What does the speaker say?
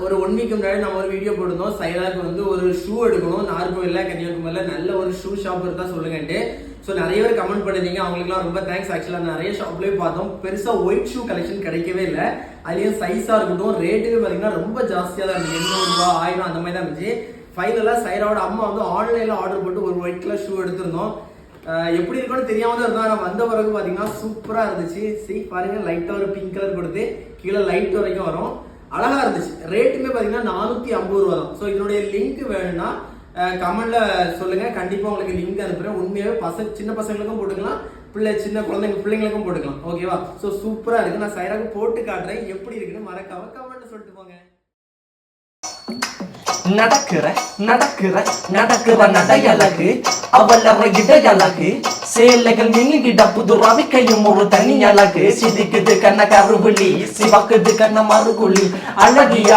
ஒரு 1 வீக் முன்னாடி நம்ம ஒரு வீடியோ போட்டிருந்தோம். சைராக்கு வந்து ஒரு ஷூ எடுக்கணும், நாகர்கோவில்ல கன்னியாகுமரியில நல்ல ஒரு ஷூ ஷாப் இருந்தா சொல்லுங்கன்ட்டு. ஸோ நிறைய பேர் கமெண்ட் பண்ணிருந்தீங்க, அவங்களுக்குலாம் ரொம்ப தேங்க்ஸ். ஆக்சுவலாக நிறைய ஷாப்லேயே பார்த்தோம், பெருசாக ஒயிட் ஷூ கலெக்ஷன் கிடைக்கவே இல்லை. அதுலேயும் சைஸாக இருக்கட்டும், ரேட்டுமே பார்த்தீங்கன்னா ரொம்ப ஜாஸ்தியாக தான் இருந்துச்சு. 800 ரூபா 1000 அந்த மாதிரி தான் இருந்துச்சு. ஃபைனலாக சைராவோட அம்மா வந்து ஆன்லைனில் ஆர்டர் போட்டு ஒரு ஒயிட் கலர் ஷூ எடுத்திருந்தோம். எப்படி இருக்குன்னு தெரியாம தான் இருந்தா, நான் வந்த பிறகு பார்த்தீங்கன்னா சூப்பராக இருந்துச்சு. சரி பாருங்க, லைட்டாக ஒரு பிங்க் கலர் கொடுத்து கீழே லைட் வரைக்கும் வரும், அழகா இருந்துச்சு. ரேட்டுமே பார்த்தீங்கன்னா 450 ரூபா தான். ஸோ இதனுடைய லிங்க் வேணும்னா கமெண்ட்ல சொல்லுங்க, கண்டிப்பா உங்களுக்கு லிங்க் அனுப்புறேன். உண்மையாவே சின்ன பசங்களுக்கும் போட்டுக்கலாம், சின்ன பிள்ளைங்களுக்கும் போட்டுக்கலாம். ஓகேவா? ஸோ சூப்பரா இருக்கு. நான் சைராக்கு போட்டு காட்டுறேன், எப்படி இருக்குன்னு மறக்காம கமெண்ட்ல சொல்லிட்டு போங்க. நடக்கிற நடையழகு, அவள இடையழகு, சேலைகள் மின்னிட புது ரவிக்கையும் ஒரு தனி அழகு. சிரிக்குது கண்ண கருவிழி, சிவக்குது கண்ண மறுகுழி, அழகிய